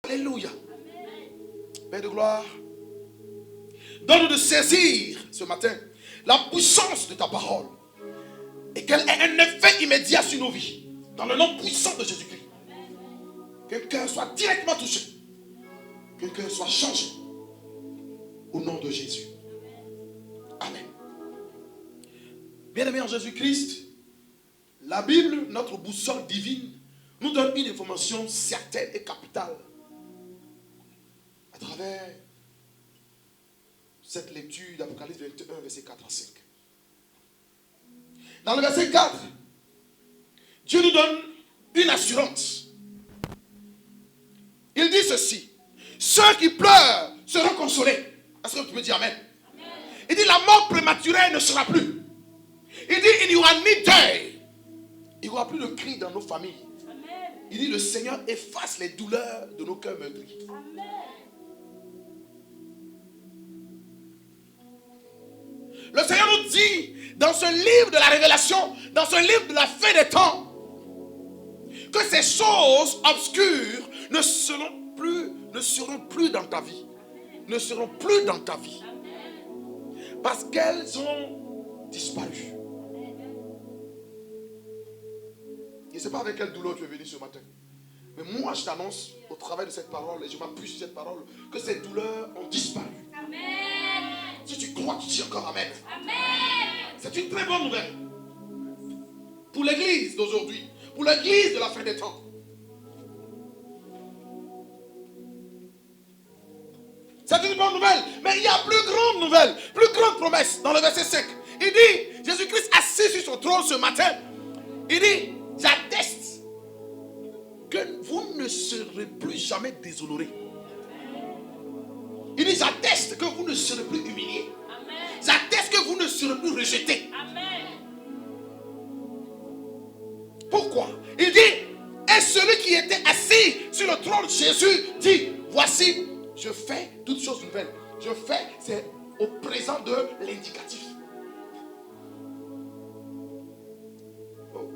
Alléluia. Père de gloire, donne-nous de saisir ce matin la puissance de ta parole et qu'elle ait un effet immédiat sur nos vies. Dans le nom puissant de Jésus-Christ. Qu'un cœur soit directement touché. Qu'un cœur soit changé. Au nom de Jésus. Amen. Bien-aimés en Jésus-Christ, la Bible, notre boussole divine, nous donne une information certaine et capitale à travers cette lecture d'Apocalypse 21, verset 4 à 5. Dans le verset 4, Dieu nous donne une assurance. Il dit ceci: ceux qui pleurent seront consolés. Est-ce que tu peux dire amen? Amen. Il dit la mort prématurée ne sera plus. Il dit il n'y aura ni deuil. Il n'y aura plus de cris dans nos familles. Amen. Il dit le Seigneur efface les douleurs de nos cœurs meurtris. Amen. Le Seigneur nous dit dans ce livre de la révélation, dans ce livre de la fin des temps, que ces choses obscures ne seront plus dans ta vie. Ne seront plus dans ta vie. Parce qu'elles ont disparu. Je ne sais pas avec quelle douleur tu es venu ce matin. Mais moi je t'annonce au travers de cette parole, et je m'appuie sur cette parole, que ces douleurs ont disparu. Amen. Si tu crois, tu dis encore amen. Amen. C'est une très bonne nouvelle. Pour l'église d'aujourd'hui. Pour l'église de la fin des temps. C'est une bonne nouvelle. Mais il y a plus grande nouvelle, plus grande promesse dans le verset 5. Il dit, Jésus-Christ assis sur son trône ce matin, il dit, j'atteste que vous ne serez plus jamais déshonorés. Il dit, j'atteste que vous ne serez plus humiliés. J'atteste que vous ne serez plus rejetés. Pourquoi? Il dit, et celui qui était assis sur le trône de Jésus dit, voici, je fais toutes choses nouvelles. Je fais, c'est au présent de l'indicatif. Oh.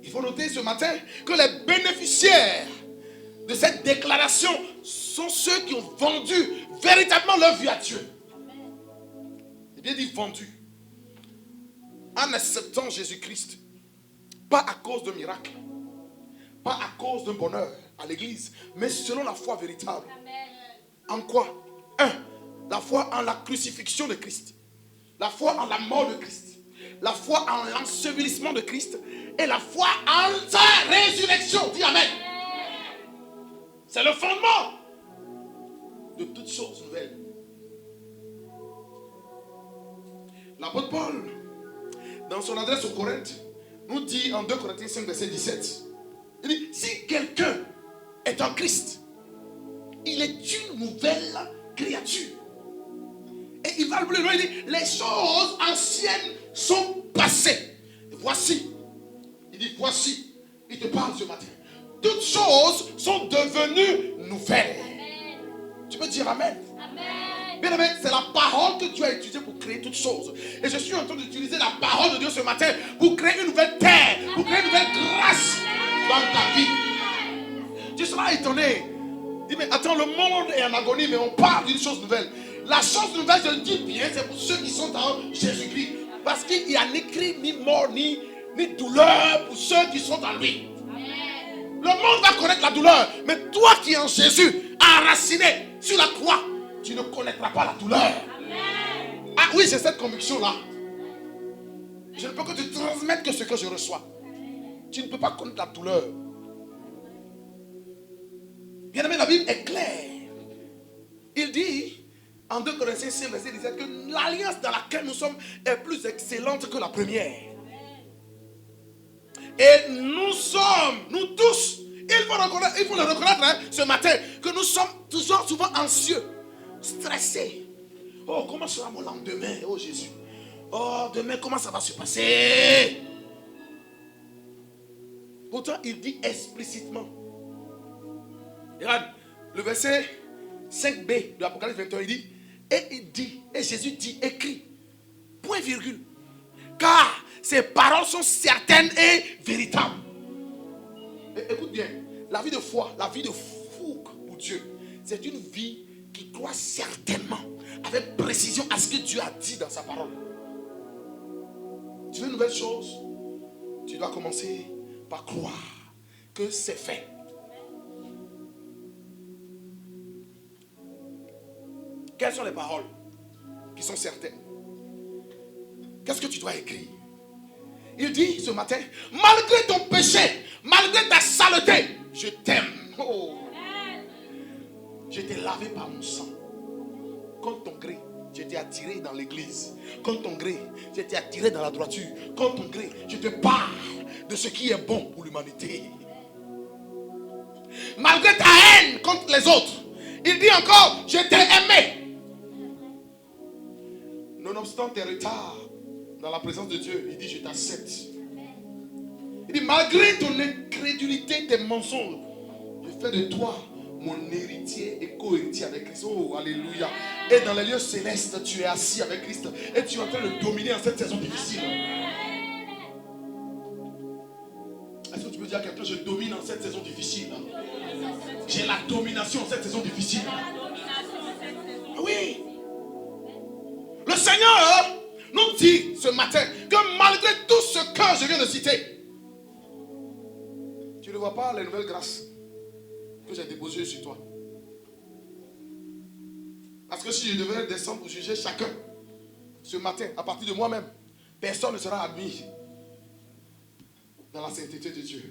Il faut noter ce matin que les bénéficiaires de cette déclaration sont ceux qui ont vendu véritablement leur vie à Dieu. Il bien dit vendu. En acceptant Jésus-Christ, pas à cause d'un miracle, pas à cause d'un bonheur à l'église, mais selon la foi véritable. Amen. En quoi? 1. La foi en la crucifixion de Christ, la foi en la mort de Christ, la foi en l'ensevelissement de Christ et la foi en sa résurrection. Dis amen. C'est le fondement de toutes choses nouvelles. L'apôtre Paul, dans son adresse aux Corinthes, nous dit en 2 Corinthiens 5, verset 17, il dit, si quelqu'un est en Christ, il est une nouvelle créature. Et il va plus loin, il dit, les choses anciennes sont passées. Et voici, il dit, voici, il te parle ce matin. Toutes choses sont devenues nouvelles. Amen. Tu peux dire amen. Amen. Bien aimé, c'est la parole que Dieu a utilisée pour créer toutes choses. Et je suis en train d'utiliser la parole de Dieu ce matin pour créer une nouvelle terre, pour créer une nouvelle grâce dans ta vie. Tu seras étonné. Dis, mais attends, le monde est en agonie, mais on parle d'une chose nouvelle. La chose nouvelle, je le dis bien, c'est pour ceux qui sont en Jésus-Christ. Parce qu'il n'y a ni cri, ni mort, ni douleur pour ceux qui sont en lui. Le monde va connaître la douleur. Mais toi qui es en Jésus, enraciné sur la croix, tu ne connaîtras pas la douleur. Amen. Ah oui, j'ai cette conviction-là. Je ne peux que te transmettre que ce que je reçois. Tu ne peux pas connaître la douleur. Bien aimé, la Bible est claire. Il dit en 2 Corinthiens 5, verset 17 que l'alliance dans laquelle nous sommes est plus excellente que la première. Et nous sommes, nous tous, il faut le reconnaître ce matin, que nous sommes toujours souvent anxieux, stressés. Oh, comment sera mon lendemain? Oh Jésus. Oh, demain, comment ça va se passer? Pourtant, il dit explicitement. Regarde, le verset 5b de l'Apocalypse 21, il dit, et Jésus dit, écrit, point virgule, car ces paroles sont certaines et véritables. Et écoute bien, La vie de foi, la vie de fougue pour Dieu, c'est une vie qui croit certainement, avec précision, à ce que Dieu a dit dans sa parole. Tu veux une nouvelle chose? Tu dois commencer par croire que c'est fait. Quelles sont les paroles qui sont certaines? Qu'est-ce que tu dois écrire? Il dit ce matin, malgré ton péché, malgré ta saleté, je t'aime. Oh. Je t'ai lavé par mon sang. Contre ton gré, je t'ai attiré dans l'église. Contre ton gré, je t'ai attiré dans la droiture. Contre ton gré, je te parle de ce qui est bon pour l'humanité. Malgré ta haine contre les autres, il dit encore, je t'ai aimé. Nonobstant tes retards dans la présence de Dieu, il dit, je t'accepte. Il dit, malgré ton incrédulité, tes mensonges, je fais de toi mon héritier et co-héritier avec Christ. Oh, alléluia. Et dans les lieux célestes, tu es assis avec Christ. Et tu es en train de dominer en cette saison difficile. Est-ce que tu peux dire à quelqu'un, je domine en cette saison difficile? J'ai la domination en cette saison difficile. Oui. Le Seigneur nous dit ce matin que malgré tout ce que je viens de citer, tu ne vois pas les nouvelles grâces que j'ai déposées sur toi. Parce que si je devais descendre pour juger chacun ce matin, à partir de moi-même, personne ne sera admis dans la sainteté de Dieu.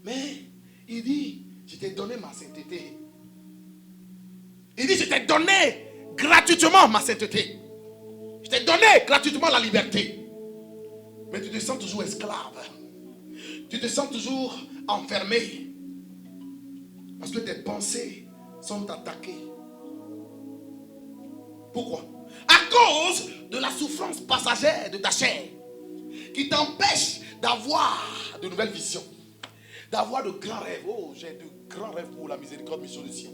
Mais il dit, je t'ai donné ma sainteté. Il dit, je t'ai donné gratuitement ma sainteté. Je t'ai donné gratuitement la liberté. Mais tu te sens toujours esclave. Tu te sens toujours enfermé. Parce que tes pensées sont attaquées. Pourquoi? À cause de la souffrance passagère de ta chair, qui t'empêche d'avoir de nouvelles visions, d'avoir de grands rêves. Oh, j'ai de grands rêves pour la miséricorde mission de Sion.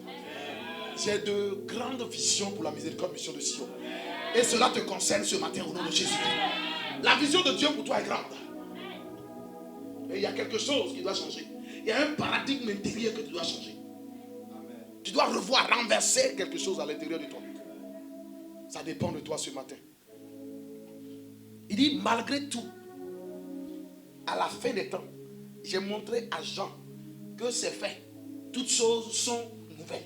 J'ai de grandes visions pour la miséricorde mission de Sion. Et cela te concerne ce matin au nom de Jésus. La vision de Dieu pour toi est grande. Et il y a quelque chose qui doit changer. Il y a un paradigme intérieur que tu dois changer. Tu dois revoir, renverser quelque chose à l'intérieur de toi. Ça dépend de toi ce matin. Il dit, malgré tout, à la fin des temps, j'ai montré à Jean que c'est fait. Toutes choses sont nouvelles.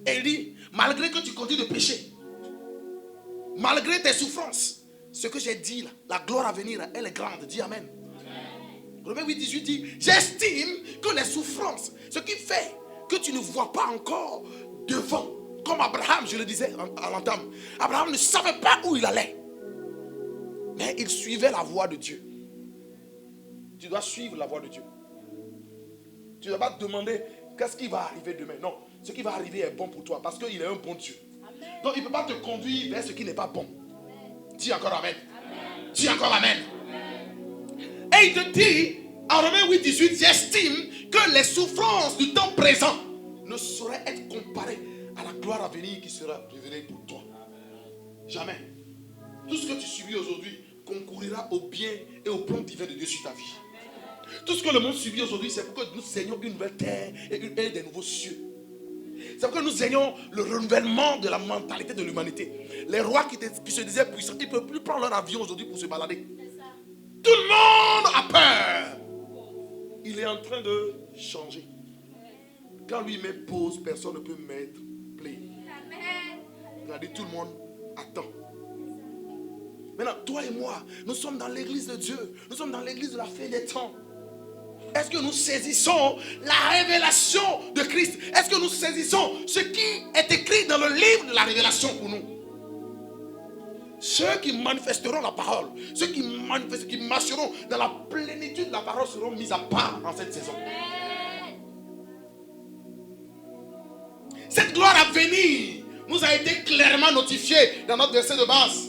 Et il dit, malgré que tu continues de pécher, malgré tes souffrances, ce que j'ai dit là, la gloire à venir, elle est grande. Dis Amen. Romains 8, 18 dit, j'estime que les souffrances, ce qui fait que tu ne vois pas encore devant, comme Abraham, je le disais à l'entame, Abraham ne savait pas où il allait, mais il suivait la voie de Dieu. Tu dois suivre la voie de Dieu. Tu ne dois pas te demander qu'est-ce qui va arriver demain. Non, ce qui va arriver est bon pour toi parce qu'il est un bon Dieu. Amen. Donc il ne peut pas te conduire vers ce qui n'est pas bon. Amen. Dis encore Amen. Amen. Dis encore Amen. Amen. Et il te dit, en Romains 8, 18, j'estime que les souffrances du temps présent ne sauraient être comparées à la gloire à venir qui sera révélée pour toi. Amen. Jamais. Tout ce que tu subis aujourd'hui concourira au bien et au plan divin de Dieu sur ta vie. Tout ce que le monde subit aujourd'hui, c'est pour que nous saignons une nouvelle terre et des nouveaux cieux. C'est pour que nous ayons le renouvellement de la mentalité de l'humanité. Les rois qui se disaient puissants, ils ne peuvent plus prendre leur avion aujourd'hui pour se balader. Tout le monde a peur. Il est en train de changer. Quand lui met pause, personne ne peut mettre play. Il a dit tout le monde attend. Maintenant, toi et moi, nous sommes dans l'église de Dieu. Nous sommes dans l'église de la fin des temps. Est-ce que nous saisissons la révélation de Christ? Est-ce que nous saisissons ce qui est écrit dans le livre de la révélation pour nous? Ceux qui manifesteront la parole, ceux qui marcheront dans la plénitude de la parole seront mis à part en cette saison. Cette gloire à venir nous a été clairement notifiée dans notre verset de base.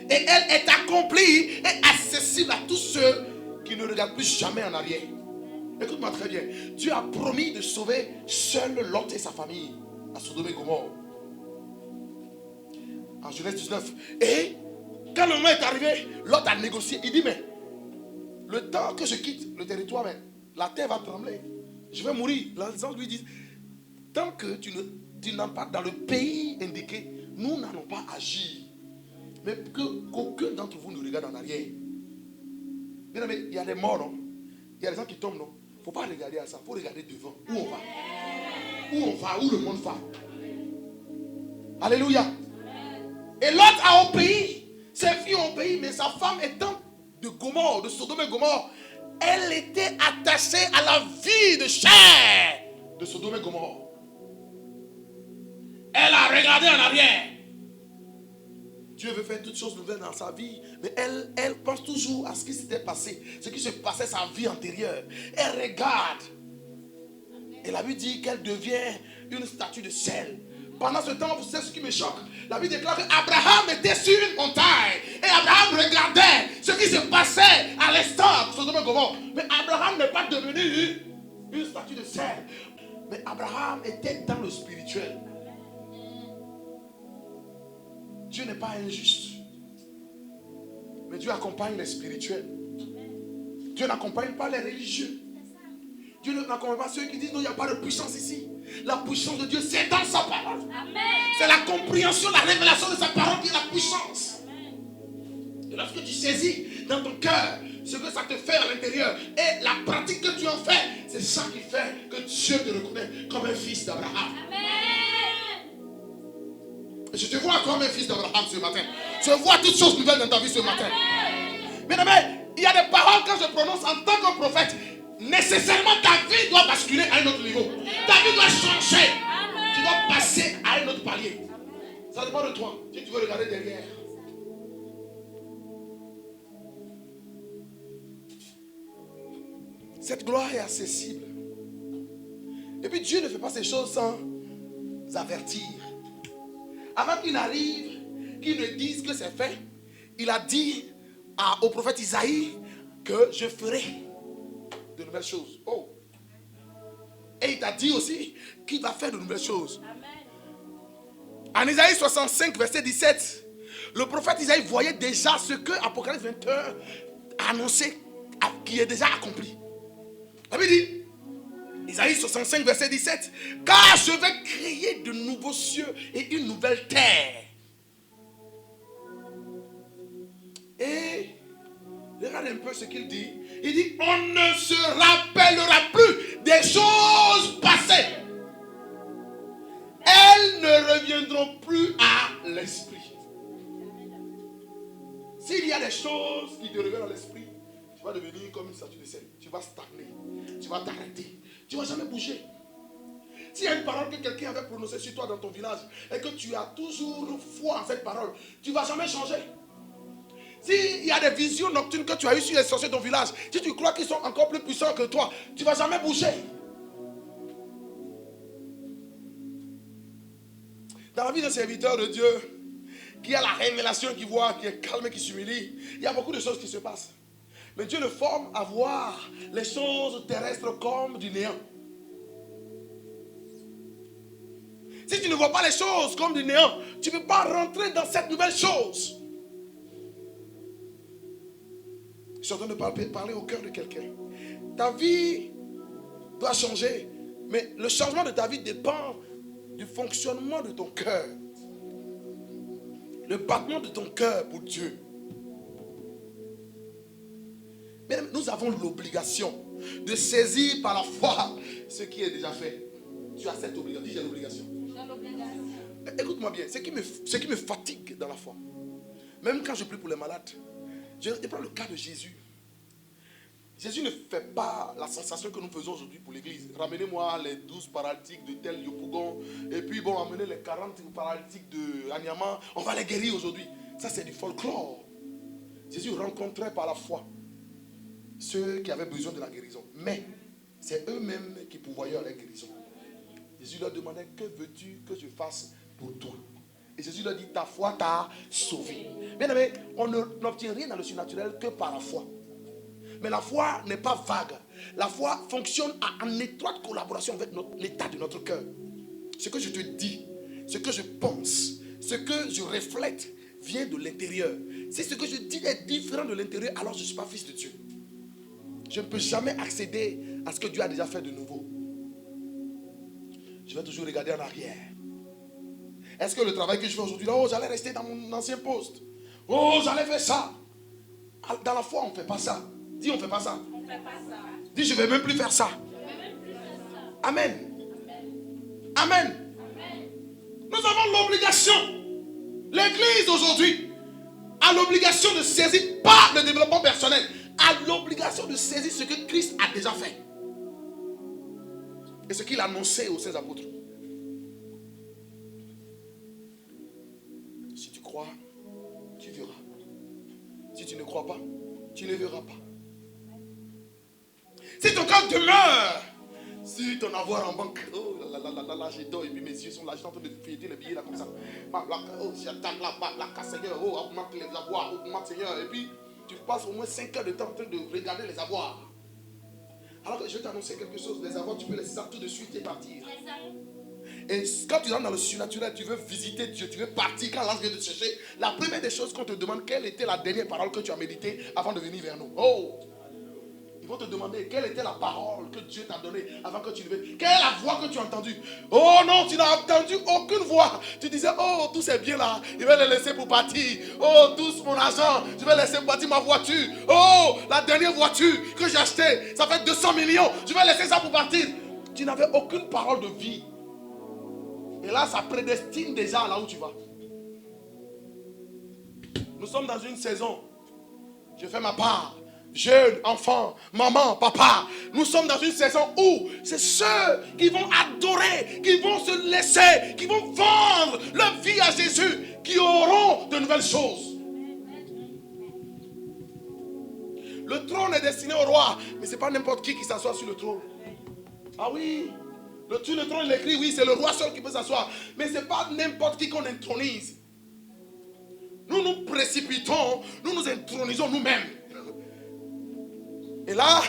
Et elle est accomplie et accessible à tous ceux qui ne regardent plus jamais en arrière. Écoute-moi très bien. Dieu a promis de sauver seul Lot et sa famille à Sodome et Gomorrhe. En Genèse 19. Et quand le moment est arrivé, Lot a négocié. Il dit, mais le temps que je quitte le territoire, mais la terre va trembler. Je vais mourir. Les anges lui disent, tant que tu n'entres pas dans le pays indiqué, nous n'allons pas agir. Mais qu'aucun d'entre vous ne regarde en arrière. Bien aimé, il y a des morts, non? Il y a des gens qui tombent, non? Il ne faut pas regarder à ça, il faut regarder devant. Où on va? Où on va? Où le monde va? Alléluia. Et l'autre a obéi. Ses filles ont obéi, mais sa femme étant de Gomorrhe, de Sodome et Gomorrhe, elle était attachée à la vie de chair de Sodome et Gomorrhe. Elle a regardé en arrière. Dieu veut faire toutes choses nouvelles dans sa vie, mais elle pense toujours à ce qui s'était passé, ce qui se passait sa vie antérieure. Elle regarde. Et la Bible dit qu'elle devient une statue de sel. Pendant ce temps, vous savez ce qui me choque? La Bible déclare qu'Abraham était sur une montagne. Et Abraham regardait ce qui se passait à l'instant. Mais Abraham n'est pas devenu une statue de sel. Mais Abraham était dans le spirituel. Dieu n'est pas injuste. Mais Dieu accompagne les spirituels. Dieu n'accompagne pas les religieux. Dieu n'accompagne pas ceux qui disent non, il n'y a pas de puissance ici. La puissance de Dieu, c'est dans sa parole. C'est la compréhension, la révélation de sa parole qui est la puissance. Et lorsque tu saisis dans ton cœur ce que ça te fait à l'intérieur et la pratique que tu en fais, c'est ça qui fait que Dieu te reconnaît comme un fils d'Abraham. Je te vois comme un fils d'Abraham ce matin. Je vois toutes choses nouvelles dans ta vie ce matin. Bien aimé, il y a des paroles que je prononce en tant que prophète. Nécessairement ta vie doit basculer à un autre niveau. Ta vie doit changer. Tu dois passer à un autre palier. Ça dépend de toi. Si tu veux regarder derrière. Cette gloire est accessible. Et puis Dieu ne fait pas ces choses sans avertir. Avant qu'il n'arrive, qu'il ne dise que c'est fait, il a dit au prophète Isaïe que je ferai de nouvelles choses. Oh. Et il t'a dit aussi qu'il va faire de nouvelles choses. Amen. En Isaïe 65, verset 17, le prophète Isaïe voyait déjà ce que Apocalypse 21 a annoncé, qui est déjà accompli. La Bible dit, Isaïe 65, verset 17, car je vais créer de nouveaux cieux et une nouvelle terre. Et regarde un peu ce qu'il dit. Il dit, on ne se rappellera plus des choses passées. Elles ne reviendront plus à l'esprit. S'il y a des choses qui te reviennent à l'esprit, tu vas devenir comme une statue de sel. Tu vas stagner. Tu vas t'arrêter. Tu ne vas jamais bouger. S'il y a une parole que quelqu'un avait prononcée sur toi dans ton village et que tu as toujours foi en cette parole, tu ne vas jamais changer. S'il y a des visions nocturnes que tu as eues sur les sorciers de ton village, si tu crois qu'ils sont encore plus puissants que toi, tu ne vas jamais bouger. Dans la vie d'un serviteur de Dieu, qui a la révélation, qui voit, qui est calme, qui s'humilie, il y a beaucoup de choses qui se passent. Mais Dieu le forme à voir les choses terrestres comme du néant. Si tu ne vois pas les choses comme du néant, tu ne peux pas rentrer dans cette nouvelle chose. Je suis en train de parler au cœur de quelqu'un. Ta vie doit changer, mais le changement de ta vie dépend du fonctionnement de ton cœur. Le battement de ton cœur pour Dieu. Mais nous avons l'obligation de saisir par la foi ce qui est déjà fait. Tu as cette obligation. Dis, j'ai l'obligation. Écoute-moi bien, ce qui me fatigue dans la foi, même quand je prie pour les malades, je prends le cas de Jésus. Jésus ne fait pas la sensation que nous faisons aujourd'hui pour l'église. Ramenez-moi les 12 paralytiques de tel Yopougon, et puis bon, amenez les 40 paralytiques de Anyama, on va les guérir aujourd'hui. Ça, c'est du folklore. Jésus rencontrait par la foi ceux qui avaient besoin de la guérison. Mais c'est eux-mêmes qui pourvoyaient à la guérison. Jésus leur demandait, que veux-tu que je fasse pour toi? Et Jésus leur dit, ta foi t'a sauvé. Bien aimé, on n'obtient rien dans le surnaturel que par la foi. Mais la foi n'est pas vague. La foi fonctionne en étroite collaboration avec l'état de notre cœur. Ce que je te dis, ce que je pense, ce que je reflète vient de l'intérieur. Si ce que je dis est différent de l'intérieur, alors je ne suis pas fils de Dieu. je ne peux jamais accéder à ce que Dieu a déjà fait de nouveau. Je vais toujours regarder en arrière. Est-ce que le travail que je fais aujourd'hui, là, oh, j'allais rester dans mon ancien poste. Oh, j'allais faire ça. Dans la foi, on ne fait pas ça. Dis, on ne fait pas ça. On fait pas ça. Dis, je ne vais même plus faire ça. Amen. Amen. Nous avons l'obligation. L'église aujourd'hui a l'obligation de saisir, pas le développement personnel, a l'obligation de saisir ce que Christ a déjà fait. Et ce qu'il a annoncé aux 16 apôtres. Si tu crois, tu verras. Si tu ne crois pas, tu ne verras pas. Si ton cœur demeure, si ton avoir en banque, oh là là là là là, j'ai dors et puis mes yeux sont là, je suis en train de feuilleter les billets là comme ça. Oh, j'attends là, Seigneur, oh, augmente les avoirs, augmente Seigneur. Et puis, tu passes au moins 5 heures de temps en train de regarder les avoirs. Alors que je vais t'annoncer quelque chose, les avoirs, tu peux laisser ça tout de suite et partir. Et quand tu rentres dans le surnaturel, tu veux visiter Dieu, tu veux partir, quand l'ange vient te chercher, la première des choses qu'on te demande, quelle était la dernière parole que tu as méditée avant de venir vers nous? Oh! Ils vont te demander quelle était la parole que Dieu t'a donnée avant que tu ne viennes. Quelle est la voix que tu as entendue? Oh non, tu n'as entendu aucune voix. Tu disais, oh, tout c'est bien là, je vais les laisser pour partir. Oh, tout mon argent, je vais laisser pour partir ma voiture. Oh, la dernière voiture que j'ai achetée, ça fait 200 millions, je vais laisser ça pour partir. Tu n'avais aucune parole de vie. Et là, ça prédestine déjà là où tu vas. Nous sommes dans une saison. Je fais ma part. Jeunes, enfants, maman, papa. Nous sommes dans une saison où c'est ceux qui vont adorer, qui vont se laisser, qui vont vendre leur vie à Jésus, qui auront de nouvelles choses. Le trône est destiné au roi, mais ce n'est pas n'importe qui s'assoit sur le trône. Ah oui. Sur le trône, il écrit, oui, c'est le roi seul qui peut s'asseoir. Mais ce n'est pas n'importe qui qu'on intronise. Nous nous précipitons, nous nous intronisons nous-mêmes. Et là,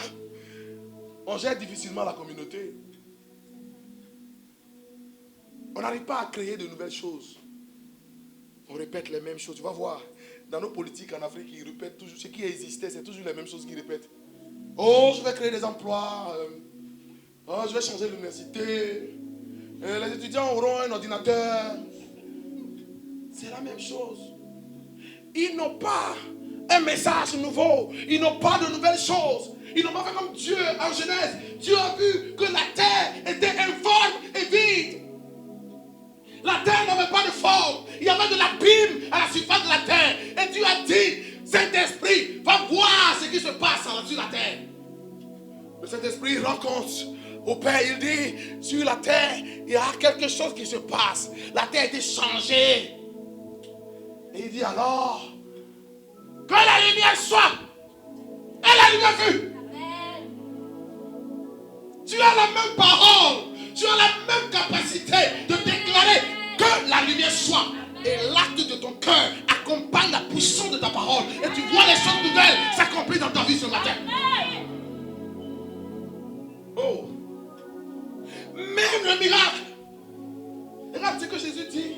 on gère difficilement la communauté. On n'arrive pas à créer de nouvelles choses. On répète les mêmes choses. Tu vas voir, dans nos politiques en Afrique, ils répètent toujours ce qui existait, c'est toujours les mêmes choses qu'ils répètent. Oh, je vais créer des emplois. Oh, je vais changer l'université. Les étudiants auront un ordinateur. C'est la même chose. Ils n'ont pas un message nouveau. Ils n'ont pas de nouvelles choses. Ils n'ont pas fait comme Dieu en Genèse. Dieu a vu que la terre était informe et vide. La terre n'avait pas de forme. Il y avait de l'abîme à la surface de la terre. Et Dieu a dit, Saint-Esprit, va voir ce qui se passe sur la terre. Le Saint-Esprit rend compte au Père. Il dit, sur la terre, il y a quelque chose qui se passe. La terre a été changée. Et il dit alors, que la lumière soit. Et la lumière fut. Tu as la même parole. Tu as la même capacité de déclarer que la lumière soit. Et l'acte de ton cœur accompagne la puissance de ta parole. Et tu vois les choses nouvelles s'accomplir dans ta vie ce matin. Oh. Même le miracle. Regarde ce que Jésus dit.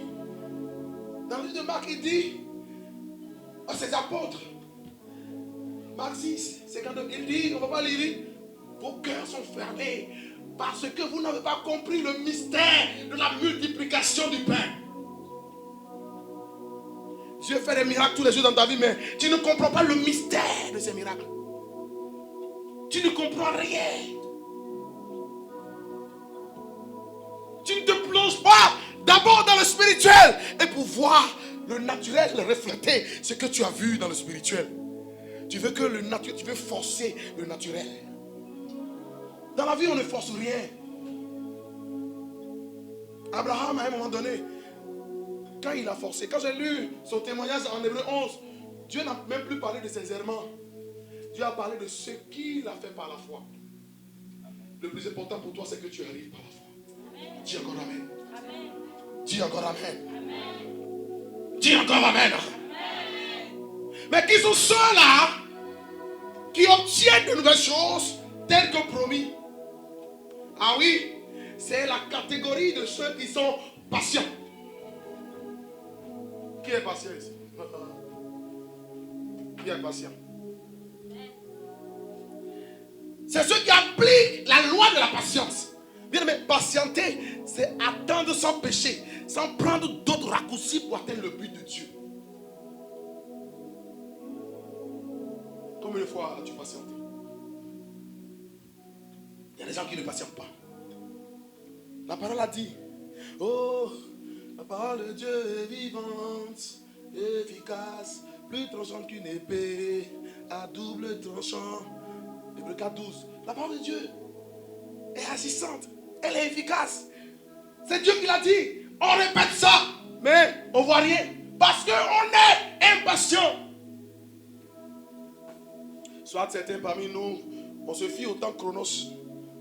Dans le livre de Marc, il dit à ses apôtres. Marc 6, 52, il dit, on ne va pas lire. Vos cœurs sont fermés parce que vous n'avez pas compris le mystère de la multiplication du pain. Dieu fait des miracles tous les jours dans ta vie, mais tu ne comprends pas le mystère de ces miracles. Tu ne comprends rien. Tu ne te plonges pas d'abord dans le spirituel et pour voir le naturel refléter ce que tu as vu dans le spirituel. Tu veux que le naturel, tu veux forcer le naturel. Dans la vie, on ne force rien. Abraham, à un moment donné, quand il a forcé, quand j'ai lu son témoignage en Hébreu 11, Dieu n'a même plus parlé de ses errements. Dieu a parlé de ce qu'il a fait par la foi. Le plus important pour toi, c'est que tu arrives par la foi. Dis encore Amen. Amen. Dis encore Amen. Amen. Dis encore Amen. Amen. Mais qui sont ceux-là qui obtiennent de nouvelles choses telles que promis? Ah oui, c'est la catégorie de ceux qui sont patients. Qui est patient ici? Qui est patient? C'est ceux qui appliquent la loi de la patience. Bien aimé, patienter, c'est attendre sans pécher, sans prendre d'autres raccourcis pour atteindre le but de Dieu. Combien de fois as-tu patienté? Il y a des gens qui ne patientent pas. La parole a dit, oh, la parole de Dieu est vivante, efficace, plus tranchante qu'une épée, à double tranchant. Hébreux 4:12. La parole de Dieu est agissante, elle est efficace. C'est Dieu qui l'a dit. On répète ça, mais on ne voit rien. Parce qu'on est impatient. Soit certains parmi nous, on se fie au temps chronos.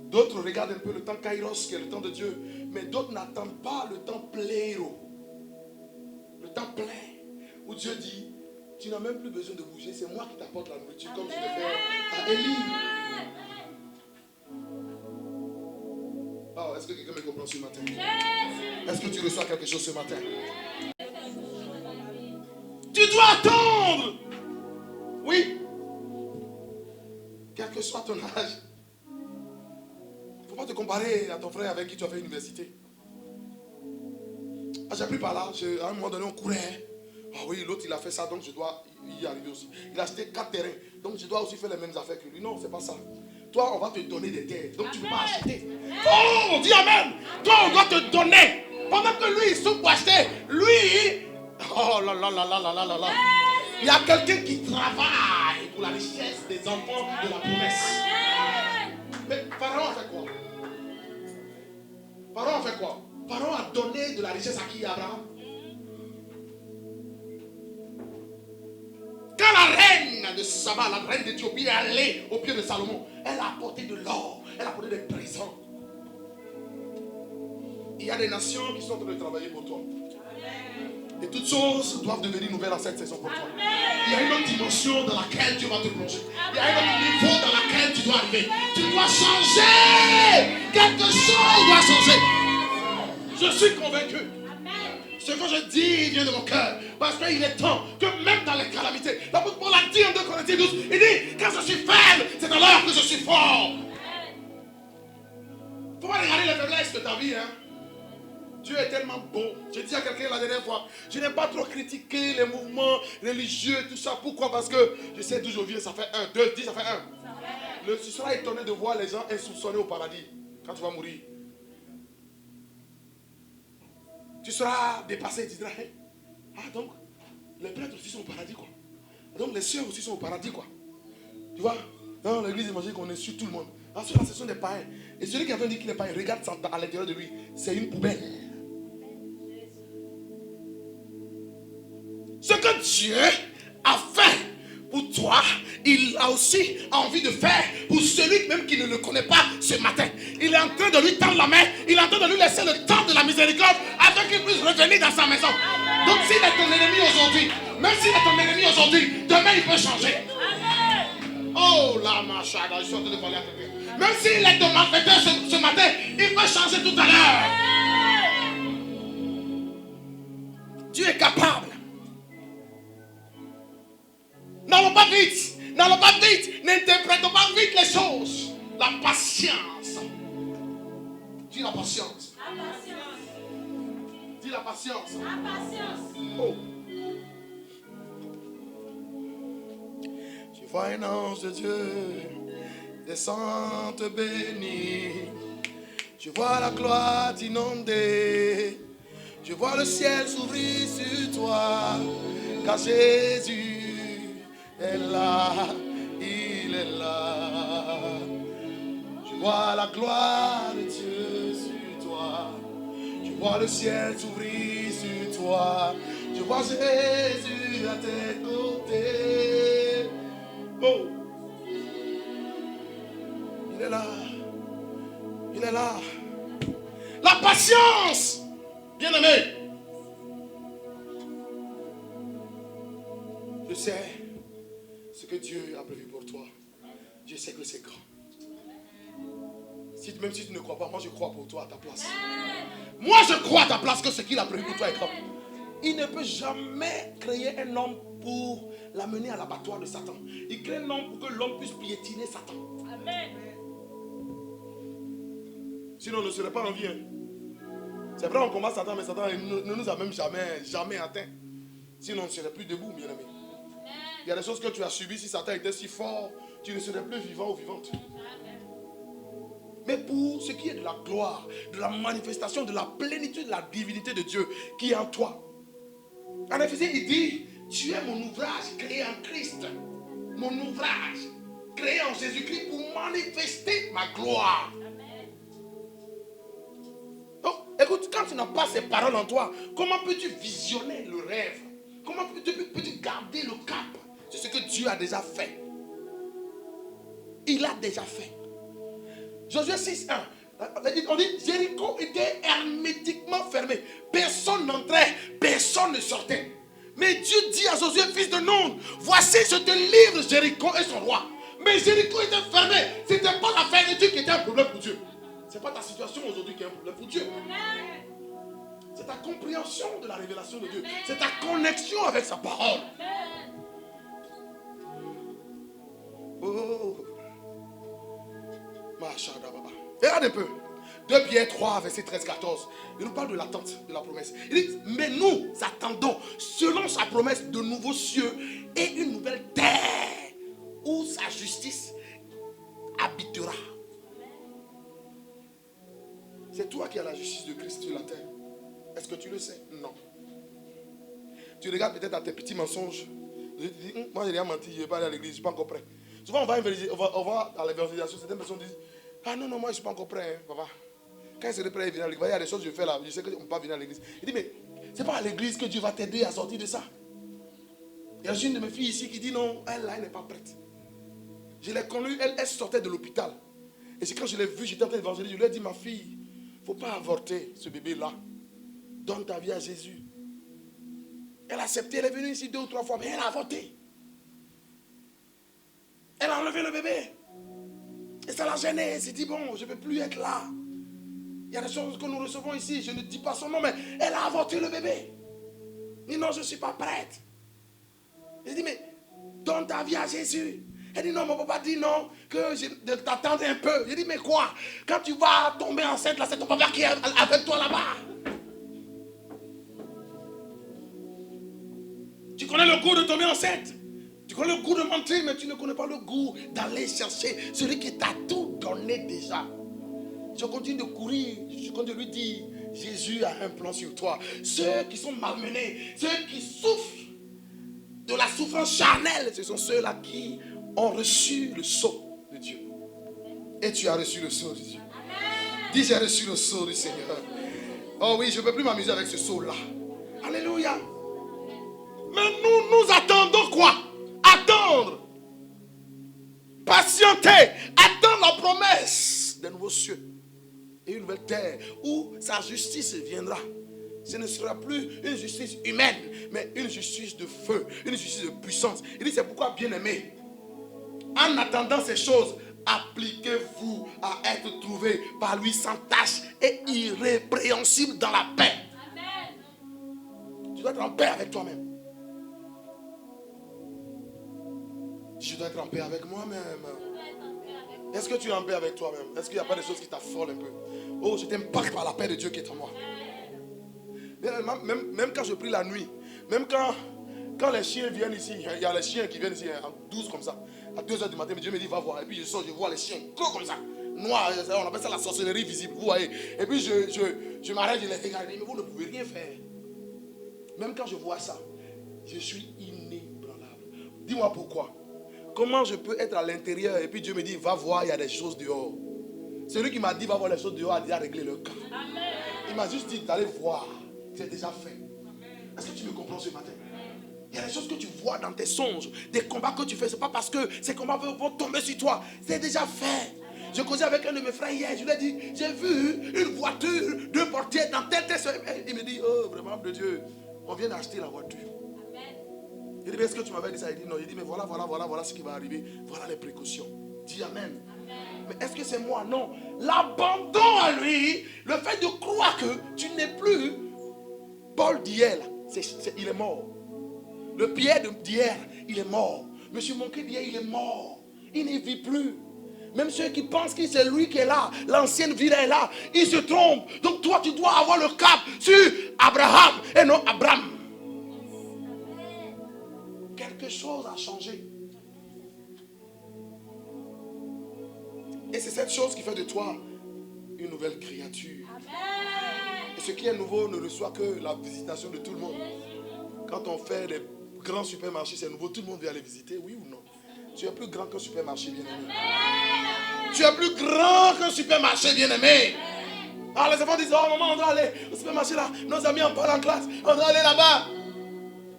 D'autres regardent un peu le temps kairos, qui est le temps de Dieu. Mais d'autres n'attendent pas le temps pléro. Le temps plein. Où Dieu dit, tu n'as même plus besoin de bouger. C'est moi qui t'apporte la nourriture. Comme je l'ai fait à Élie. Oh, est-ce que quelqu'un me comprend ce matin? Est-ce que tu reçois quelque chose ce matin? Tu dois attendre. Oui. Quel que soit ton âge. Il ne faut pas te comparer à ton frère avec qui tu as fait l'université. Ah, j'ai pris par là. À un moment donné, on courait. Ah oui, l'autre il a fait ça, donc je dois y arriver aussi. Il a acheté 4 terrains, donc je dois aussi faire les mêmes affaires que lui. Non, c'est pas ça. Toi, on va te donner des terres, donc tu ne peux pas acheter. Oh, dis amen. Toi, on doit te donner. Pendant que lui, il souffre pour acheter, lui, oh là là là là là là là. Il y a quelqu'un qui travaille pour la richesse des enfants de la promesse. Mais Pharaon a fait quoi? Pharaon a fait quoi? Pharaon a donné de la richesse à qui? Abraham. Quand la reine de Saba, la reine d'Éthiopie est allée au pied de Salomon, elle a apporté de l'or, elle a apporté des présents. Il y a des nations qui sont en train de travailler pour toi. Et toutes choses doivent devenir nouvelles en cette saison pour toi. Il y a une autre dimension dans laquelle Dieu va te plonger. Il y a un autre niveau dans laquelle tu dois arriver. Tu dois changer. Quelque chose doit changer. Je suis convaincu. Ce que je dis vient de mon cœur. Parce qu'il est temps que même dans les calamités, l'apôtre Paul a dit en 2 Corinthiens 12, il dit, quand je suis faible, c'est alors que je suis fort. Il ne faut pas regarder les faiblesses de ta vie. Hein? Dieu est tellement beau. J'ai dit à quelqu'un la dernière fois, je n'aime pas trop critiquer les mouvements religieux et tout ça. Pourquoi? Parce que je sais d'où je viens, ça fait 1, 2, 10, ça fait 1. Tu seras étonné de voir les gens insoupçonnés au paradis quand tu vas mourir. Tu seras dépassé, tu diras, hey, ah donc, les prêtres aussi sont au paradis quoi. Donc les sœurs aussi sont au paradis quoi. Tu vois, dans l'église évangélique on insulte tout le monde. Ah, ceux-là ce sont des païens. Et celui qui a dit qu'il est païen, regarde ça à l'intérieur de lui, c'est une poubelle. Ce que Dieu a fait pour toi, il a aussi envie de faire pour celui même qui ne le connaît pas ce matin. Il est en train de lui tendre la main, il est en train de lui laisser le temps de la miséricorde afin qu'il puisse revenir dans sa maison. Donc s'il est ton ennemi aujourd'hui, même s'il est ton ennemi aujourd'hui, demain il peut changer. Oh la machada, je suis en train de parler à quelqu'un. Même s'il est ton malfaiteur ce matin, il peut changer tout à l'heure. Dieu est capable. N'allons pas vite, n'interprétons pas vite les choses. La patience. Dis la patience. La patience. Dis la patience. La patience. Oh. Tu vois un ange de Dieu descendre te bénir. Je vois la gloire t'inonder. Je vois le ciel s'ouvrir sur toi. Car Jésus est là, il est là. Je vois la gloire de Dieu sur toi. Je vois le ciel s'ouvrir sur toi. Je vois Jésus à tes côtés. Oh, il est là. Il est là. La patience, bien aimé. Je sais ce que Dieu a prévu pour toi. Dieu sait que c'est grand. Même si tu ne crois pas, moi je crois pour toi à ta place. Moi je crois à ta place que ce qu'il a prévu pour toi est grand. Il ne peut jamais créer un homme pour l'amener à l'abattoir de Satan. Il crée un homme pour que l'homme puisse piétiner Satan. Amen. Sinon, on ne serait pas en vie. Hein. C'est vrai, on combat Satan, mais Satan ne nous a même jamais atteint. Sinon, on ne serait plus debout, bien aimé. Il y a des choses que tu as subies. Si Satan était si fort, tu ne serais plus vivant ou vivante. Mais pour ce qui est de la gloire, de la manifestation, de la plénitude de la divinité de Dieu qui est en toi. En Éphésiens, il dit, tu es mon ouvrage créé en Christ. Mon ouvrage créé en Jésus-Christ pour manifester ma gloire. Donc, écoute, quand tu n'as pas ces paroles en toi, comment peux-tu visionner le rêve? Comment peux-tu garder le cap? C'est ce que Dieu a déjà fait. Il a déjà fait. Josué 6:1. On dit Jéricho était hermétiquement fermé. Personne n'entrait, personne ne sortait. Mais Dieu dit à Josué, fils de Nun, voici je te livre Jéricho et son roi. Mais Jéricho était fermé. Ce n'était pas la fermeture qui était un problème pour Dieu. Ce n'est pas ta situation aujourd'hui qui est un problème pour Dieu. C'est ta compréhension de la révélation de Dieu. C'est ta connexion avec sa parole. Oh. Regarde un peu. 2 Pierre 3, verset 13-14. Il nous parle de l'attente de la promesse. Il dit, mais nous attendons, selon sa promesse, de nouveaux cieux et une nouvelle terre où sa justice habitera. C'est toi qui as la justice de Christ sur la terre. Est-ce que tu le sais? Non. Tu regardes peut-être à tes petits mensonges. Tu dis, moi j'ai rien menti, je ne vais pas aller à l'église, je ne suis pas encore prêt. Souvent on va à l'évangélisation, certaines personnes disent, ah non, moi je ne suis pas encore prêt, hein, papa. Quand il serait prêt, il vient à l'église. Il y a des choses que je fais là, je sais qu'on ne peut pas venir à l'église. Il dit, mais ce n'est pas à l'église que Dieu va t'aider à sortir de ça. Il y a une de mes filles ici qui dit, non, elle n'est pas prête. Je l'ai connue, elle sortait de l'hôpital. Et c'est quand je l'ai vue, j'étais en train d'évangéliser, je lui ai dit, ma fille, il ne faut pas avorter ce bébé-là. Donne ta vie à Jésus. Elle a accepté, elle est venue ici 2 ou 3 fois, mais elle a avorté. Elle a enlevé le bébé. Et ça l'a gênée. Elle s'est dit, bon, je ne peux plus être là. Il y a des choses que nous recevons ici. Je ne dis pas son nom, mais elle a avorté le bébé. Elle dit, non, je ne suis pas prête. J'ai dit, mais donne ta vie à Jésus. Elle dit, non, mon papa dit non, que je t'attendre un peu. J'ai dit, mais quoi? Quand tu vas tomber enceinte, là, c'est ton papa qui est avec toi là-bas. Tu connais le goût de tomber enceinte. Tu connais le goût de mentir, mais tu ne connais pas le goût d'aller chercher celui qui t'a tout donné déjà. Je continue de courir, je continue de lui dire, Jésus a un plan sur toi. Ceux qui sont malmenés, ceux qui souffrent de la souffrance charnelle, ce sont ceux-là qui ont reçu le sceau de Dieu. Et tu as reçu le sceau de Dieu. Dis, j'ai reçu le sceau du Seigneur. Oh oui, je ne peux plus m'amuser avec ce sceau-là. Alléluia. Mais nous attendons quoi? Attendre. Patienter. Attendre la promesse des nouveaux cieux et une nouvelle terre où sa justice viendra. Ce ne sera plus une justice humaine, mais une justice de feu, une justice de puissance. Il dit, c'est pourquoi, bien aimé, en attendant ces choses, appliquez-vous à être trouvé par lui sans tache et irrépréhensible dans la paix. Amen. Tu dois être en paix avec toi-même. Je dois être en paix avec moi-même. Est-ce que tu es en paix avec toi-même? Est-ce qu'il n'y a pas des choses qui t'affolent un peu? Oh, je t'impacte par la paix de Dieu qui est en moi. Même quand je prie la nuit, même quand les chiens viennent ici, il y a les chiens qui viennent ici en 12 comme ça. À 2h du matin, Dieu me dit, va voir. Et puis je sors, je vois les chiens gros comme ça. Noirs, on appelle ça la sorcellerie visible. Vous voyez. Et puis je m'arrête, je les regarde. Mais vous ne pouvez rien faire. Même quand je vois ça, je suis inébranlable. Dis-moi pourquoi. Comment je peux être à l'intérieur et puis Dieu me dit, va voir, il y a des choses dehors. Celui qui m'a dit, va voir les choses dehors, a déjà réglé le cas. Amen. Il m'a juste dit d'aller voir. C'est déjà fait. Est-ce que tu me comprends ce matin? Il y a des choses que tu vois dans tes songes, des combats que tu fais. Ce n'est pas parce que ces combats vont tomber sur toi. C'est déjà fait. Je causais avec un de mes frères hier. Je lui ai dit, j'ai vu une voiture, 2 portières dans tel. Il me dit, oh, vraiment, de Dieu, on vient d'acheter la voiture. Il dit, mais est-ce que tu m'avais dit ça? Il dit, non. Il dit, mais voilà ce qui va arriver. Voilà les précautions. Dis amen. Mais est-ce que c'est moi? Non. L'abandon à lui, le fait de croire que tu n'es plus Paul d'hier, il est mort. Le Pierre d'hier, il est mort. Monsieur Monquet d'hier, il est mort. Il ne vit plus. Même ceux qui pensent que c'est lui qui est là, l'ancienne ville est là, ils se trompent. Donc toi, tu dois avoir le cap sur Abraham et non Abraham. Quelque chose a changé. Et c'est cette chose qui fait de toi une nouvelle créature. Et ce qui est nouveau ne reçoit que la visitation de tout le monde. Quand on fait des grands supermarchés, c'est nouveau, tout le monde vient les visiter, oui ou non? Tu es plus grand qu'un supermarché, bien-aimé. Tu es plus grand qu'un supermarché, bien-aimé. Alors les enfants disent, oh maman, on doit aller au supermarché là. Nos amis en parlent en classe, on doit aller là-bas.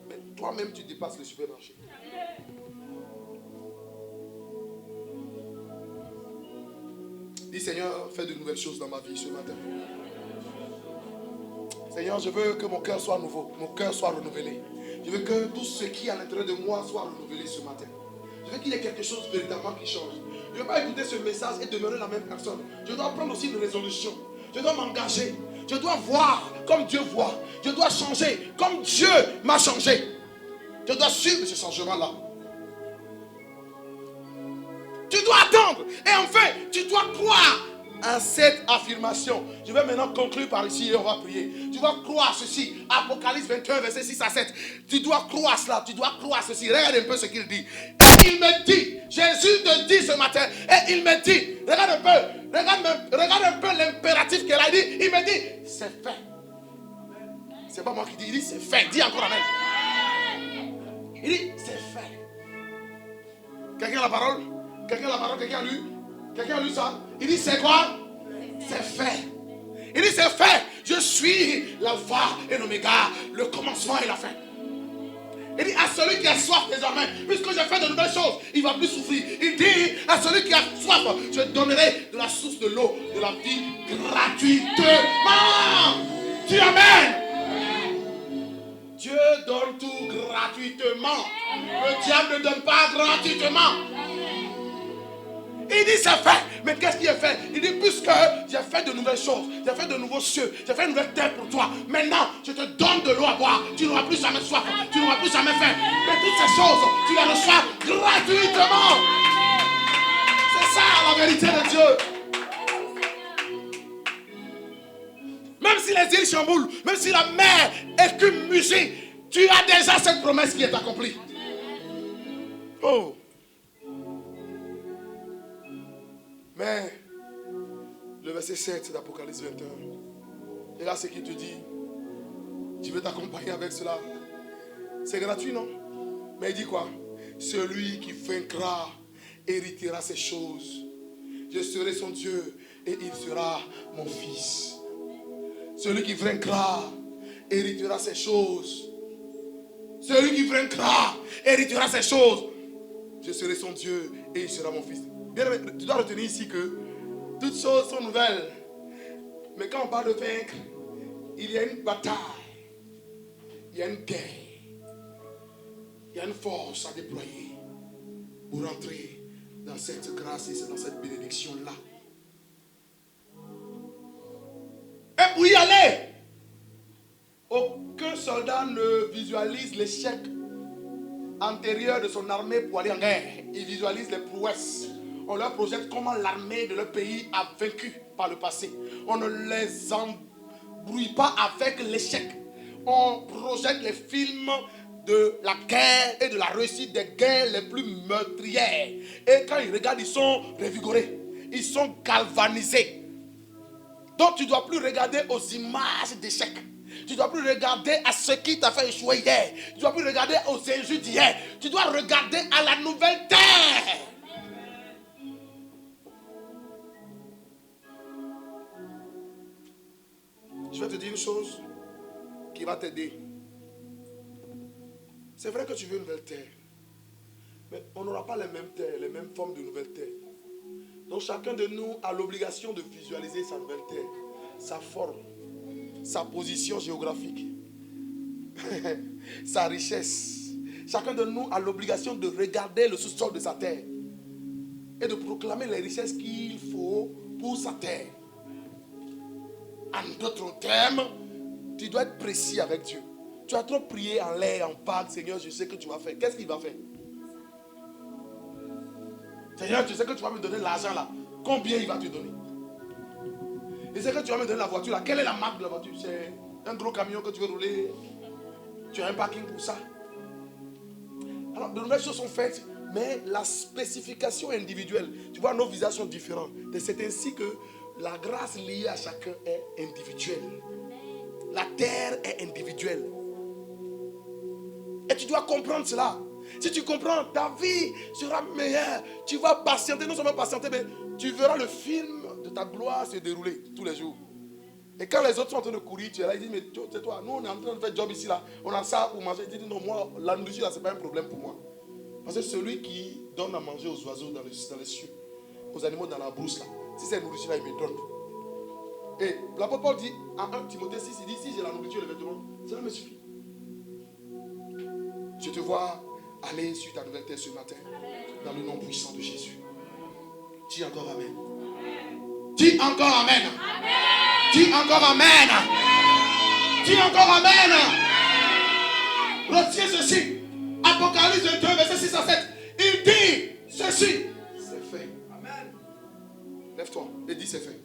Mais toi-même, tu dépasses le supermarché. Dis, Seigneur, fais de nouvelles choses dans ma vie ce matin. Seigneur, je veux que mon cœur soit nouveau, mon cœur soit renouvelé. Je veux que tout ce qui est à l'intérieur de moi soit renouvelé ce matin. Je veux qu'il y ait quelque chose véritablement qui change. Je ne veux pas écouter ce message et demeurer la même personne. Je dois prendre aussi une résolution. Je dois m'engager. Je dois voir comme Dieu voit. Je dois changer comme Dieu m'a changé. Je dois suivre ce changement-là. Tu dois attendre. Et enfin, tu dois croire à cette affirmation. Je vais maintenant conclure par ici et on va prier. Tu dois croire ceci. Apocalypse 21, verset 6 à 7. Tu dois croire cela. Tu dois croire ceci. Regarde un peu ce qu'il dit. Il me dit, Jésus te dit ce matin, et il me dit, regarde un peu l'impératif qu'elle a dit. Il me dit, c'est fait. C'est pas moi qui dis, il dit c'est fait. Dis encore amen. Il dit, c'est fait. Quelqu'un a la parole? Quelqu'un a la parole? Quelqu'un a lu? Quelqu'un a lu ça? Il dit c'est quoi? C'est fait. Il dit c'est fait. Je suis l'alpha et l'oméga, le commencement et la fin. Il dit à celui qui a soif désormais, puisque j'ai fait de nouvelles choses, il ne va plus souffrir. Il dit à celui qui a soif, je donnerai de la source de l'eau, de la vie gratuitement. Dis amen. Dieu donne tout gratuitement. Le diable ne donne pas gratuitement. Il dit c'est fait. Mais qu'est-ce qui est fait? Il dit puisque j'ai fait de nouvelles choses, j'ai fait de nouveaux cieux, j'ai fait une nouvelle terre pour toi. Maintenant, je te donne de l'eau à boire. Tu n'auras plus jamais soif, tu n'auras plus jamais faim. Mais toutes ces choses, tu les reçois gratuitement. C'est ça la vérité de Dieu. Même si les îles chamboulent, même si la mer écume musée, tu as déjà cette promesse qui est accomplie. Oh. Mais le verset 7 d'Apocalypse 21, regarde ce qu'il te dit. Tu veux t'accompagner avec cela. C'est gratuit, non? Mais il dit quoi? Celui qui vaincra héritera ces choses. Je serai son Dieu et il sera mon fils. Celui qui vaincra héritera ces choses. Celui qui vaincra héritera ces choses. Je serai son Dieu et il sera mon fils. Bien, tu dois retenir ici que toutes choses sont nouvelles. Mais quand on parle de vaincre, il y a une bataille. Il y a une guerre. Il y a une force à déployer pour entrer dans cette grâce et dans cette bénédiction-là. Et pour y aller, aucun soldat ne visualise l'échec antérieur de son armée pour aller en guerre. Il visualise les prouesses. On leur projette comment l'armée de leur pays a vaincu par le passé. On ne les embrouille pas avec l'échec. On projette les films de la guerre et de la réussite des guerres les plus meurtrières. Et quand ils regardent, ils sont révigorés. Ils sont galvanisés. Donc tu ne dois plus regarder aux images d'échecs. Tu ne dois plus regarder à ce qui t'a fait échouer hier. Tu ne dois plus regarder aux injures d'hier. Tu dois regarder à la nouvelle terre. Je vais te dire une chose qui va t'aider. C'est vrai que tu veux une nouvelle terre. Mais on n'aura pas les mêmes terres, les mêmes formes de nouvelles terres. Donc chacun de nous a l'obligation de visualiser sa nouvelle terre, sa forme, sa position géographique, sa richesse. Chacun de nous a l'obligation de regarder le sous-sol de sa terre et de proclamer les richesses qu'il faut pour sa terre. En d'autres termes, tu dois être précis avec Dieu. Tu as trop prié en l'air, en vague. Seigneur, je sais que tu vas faire. Qu'est-ce qu'il va faire? Seigneur, tu sais que tu vas me donner l'argent là. Combien il va te donner? Et c'est que tu vas me donner la voiture là. Quelle est la marque de la voiture? C'est un gros camion que tu veux rouler. Tu as un parking pour ça. Alors, de nouvelles choses sont faites, mais la spécification individuelle. Tu vois, nos visages sont différents. Et c'est ainsi que la grâce liée à chacun est individuelle. La terre est individuelle. Et tu dois comprendre cela. Si tu comprends, ta vie sera meilleure. Tu vas patienter, non seulement patienter, mais tu verras le film de ta gloire se dérouler tous les jours. Et quand les autres sont en train de courir, tu es là, ils disent, mais c'est toi, nous on est en train de faire job ici, là, on a ça pour manger. Ils disent, non, moi, la nourriture, là, c'est pas un problème pour moi. Parce que celui qui donne à manger aux oiseaux dans les cieux, aux animaux dans la brousse, là, si c'est la nourriture, là, il me donne. Et l'apôtre Paul dit, en 1 Timothée 6, il dit, si j'ai la nourriture et les vêtements, cela me suffit. Je te vois aller sur ta nouvelle terre ce matin, dans le nom puissant de Jésus. Dis encore Amen. Dis encore Amen. Dis encore Amen. Dis encore Amen. Retiens ceci. Apocalypse 2, verset 6 à 7. Il dit ceci. C'est fait. Amen. Lève-toi et dis c'est fait.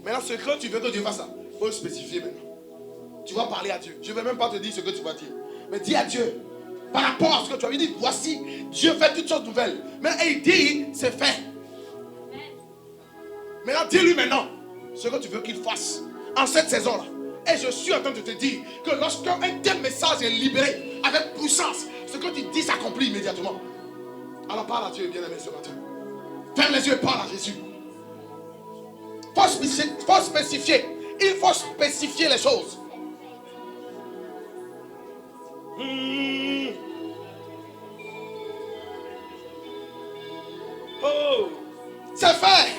Maintenant, ce que tu veux que Dieu fasse ça, il faut le spécifier maintenant. Tu vas parler à Dieu. Je ne vais même pas te dire ce que tu vas dire. Mais dis à Dieu, par rapport à ce que tu as dit, voici, Dieu fait toutes choses nouvelles. Mais il dit, c'est fait. Maintenant, dis-lui maintenant ce que tu veux qu'il fasse en cette saison-là. Et je suis en train de te dire que lorsqu'un tel message est libéré avec puissance, ce que tu dis s'accomplit immédiatement. Alors parle à Dieu, bien-aimé, ce matin. Ferme les yeux et parle à Jésus. Il faut spécifier. Il faut spécifier les choses. Oh, c'est fait.